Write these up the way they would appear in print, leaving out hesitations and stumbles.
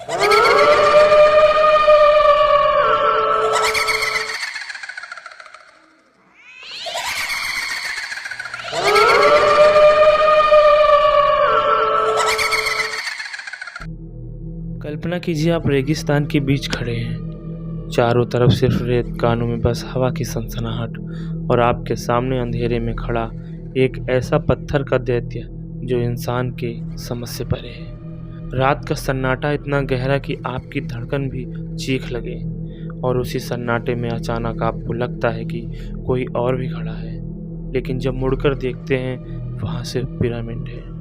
कल्पना कीजिए आप रेगिस्तान के बीच खड़े हैं। चारों तरफ सिर्फ रेत, कानों में बस हवा की सनसनाहट और आपके सामने अंधेरे में खड़ा एक ऐसा पत्थर का दैत्य जो इंसान के समझ से परे है। रात का सन्नाटा इतना गहरा कि आपकी धड़कन भी चीख लगे और उसी सन्नाटे में अचानक आपको लगता है कि कोई और भी खड़ा है। लेकिन जब मुड़कर देखते हैं वहाँ सिर्फ पिरामिड है।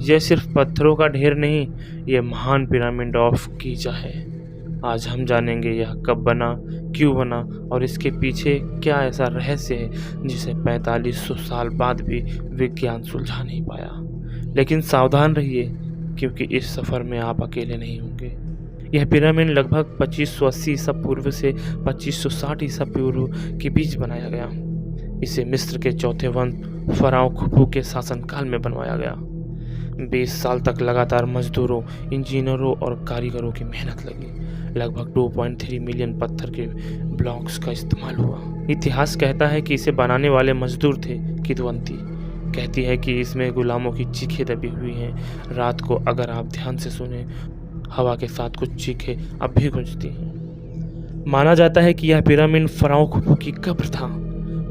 यह सिर्फ पत्थरों का ढेर नहीं, यह महान पिरामिड ऑफ गीज़ा है। आज हम जानेंगे यह कब बना, क्यों बना और इसके पीछे क्या ऐसा रहस्य है जिसे 4500 साल बाद भी विज्ञान सुलझा नहीं पाया। लेकिन सावधान रहिए, क्योंकि इस सफ़र में आप अकेले नहीं होंगे। यह पिरामिड लगभग 2580 ईसा पूर्व से 2560 ईसा पूर्व के बीच बनाया गया। इसे मिस्र के चौथे वंश फराओ खुफू के शासनकाल में बनवाया गया। 20 साल तक लगातार मजदूरों, इंजीनियरों और कारीगरों की मेहनत लगी। लगभग 2.3 मिलियन पत्थर के ब्लॉक्स का इस्तेमाल हुआ। इतिहास कहता है कि इसे बनाने वाले मजदूर थे किदवंती। कहती है कि इसमें गुलामों की चीखें दबी हुई हैं। रात को अगर आप ध्यान से सुने, हवा के साथ कुछ चीखें अब भी गूंजती हैं। माना जाता है कि यह पिरामिड फराओ खुफू की कब्र था।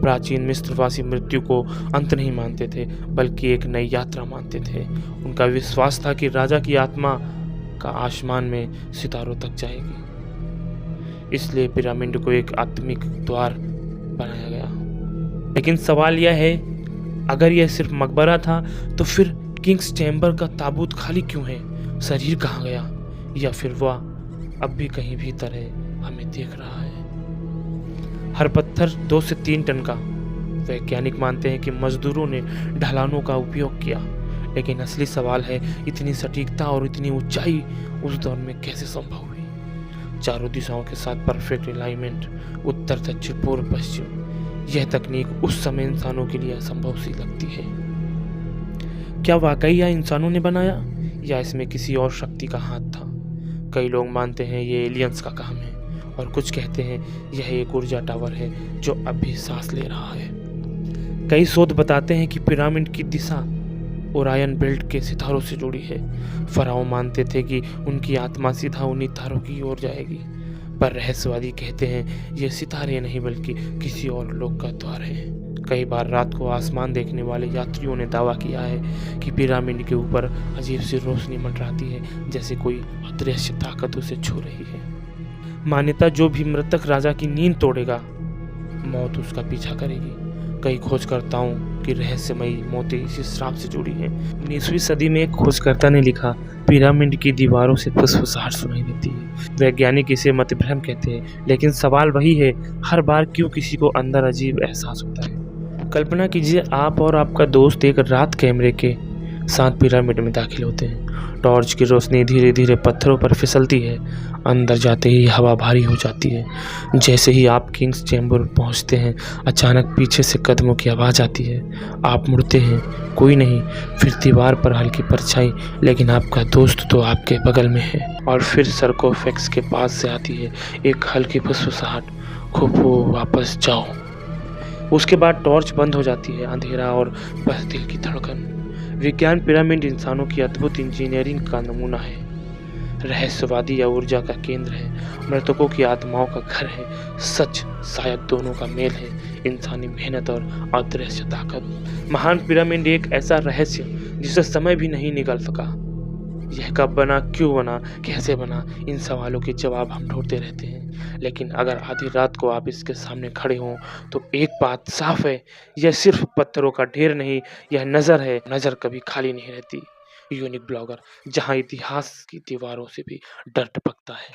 प्राचीन मिस्रवासी मृत्यु को अंत नहीं मानते थे, बल्कि एक नई यात्रा मानते थे। उनका विश्वास था कि राजा की आत्मा का आसमान में सितारों तक जाएगी। इसलिए पिरामिड को एक आत्मिक द्वार बनाया गया। लेकिन सवाल यह है, अगर यह सिर्फ मकबरा था तो फिर किंग्स चैम्बर का ताबूत खाली क्यों है? शरीर कहाँ गया? या फिर वह अब भी कहीं भीतर है, हमें देख रहा है? हर पत्थर 2 से 3 टन का। वैज्ञानिक मानते हैं कि मजदूरों ने ढलानों का उपयोग किया। लेकिन असली सवाल है, इतनी सटीकता और इतनी ऊंचाई उस दौर में कैसे संभव हुई? चारों दिशाओं के साथ परफेक्ट अलाइनमेंट, उत्तर, दक्षिण, पूर्व, पश्चिम। यह तकनीक उस समय इंसानों के लिए असंभव सी लगती है। क्या वाकई यह इंसानों ने बनाया या इसमें किसी और शक्ति का हाथ था? कई लोग मानते हैं ये एलियंस का काम है और कुछ कहते हैं यह एक ऊर्जा टावर है जो अब भी सांस ले रहा है। कई शोध बताते हैं कि पिरामिड की दिशा ओरायन बेल्ट के सितारों से जुड़ी है। फराओ मानते थे कि उनकी आत्मा सीधा उन्हीं तारों की ओर जाएगी, पर रहस्यवादी कहते हैं ये सितारे नहीं बल्कि किसी और लोक का द्वार है। कई बार रात को आसमान देखने वाले यात्रियों ने दावा किया है कि पिरामिड के ऊपर अजीब सी रोशनी मंडराती है, जैसे कोई अदृश्य ताकत उसे छू रही है। मान्यता, जो भी मृतक राजा की नींद तोड़ेगा, मौत उसका पीछा करेगी। कई खोजकर्ताओं की रहस्यमयी मौतें इसी श्राप से जुड़ी हैं। 19वीं सदी में एक खोजकर्ता ने लिखा, पिरामिड की दीवारों से फुसफुसाहट सुनाई देती है। वैज्ञानिक इसे मतभ्रम कहते हैं, लेकिन सवाल वही है, हर बार क्यों किसी को अंदर अजीब एहसास होता है? कल्पना कीजिए आप और आपका दोस्त एक रात कैमरे के साथ पिरामिड में दाखिल होते हैं। टॉर्च की रोशनी धीरे धीरे पत्थरों पर फिसलती है। अंदर जाते ही हवा भारी हो जाती है। जैसे ही आप किंग्स चैम्बर पहुंचते हैं, अचानक पीछे से कदमों की आवाज़ आती है। आप मुड़ते हैं, कोई नहीं। फिर दीवार पर हल्की परछाई, लेकिन आपका दोस्त तो आपके बगल में है। और फिर सर्कोफेक्स के पास से आती है एक हल्की फुसफुसाहट, खुफू वापस जाओ। उसके बाद टॉर्च बंद हो जाती है, अंधेरा और बस दिल की धड़कन। विज्ञान पिरामिड इंसानों की अद्भुत इंजीनियरिंग का नमूना है। रहस्यवादी या ऊर्जा का केंद्र है, मृतकों की आत्माओं का घर है। सच शायद दोनों का मेल है, इंसानी मेहनत और अदृश्य ताकत। महान पिरामिड एक ऐसा रहस्य जिसे समय भी नहीं निकाल सका। यह कब बना, क्यों बना, कैसे बना, इन सवालों के जवाब हम ढूंढते रहते हैं। लेकिन अगर आधी रात को आप इसके सामने खड़े हों तो एक बात साफ है, यह सिर्फ पत्थरों का ढेर नहीं, यह नज़र है। नज़र कभी खाली नहीं रहती। यूनिक ब्लॉगर, जहां इतिहास की दीवारों से भी डर टपकता है।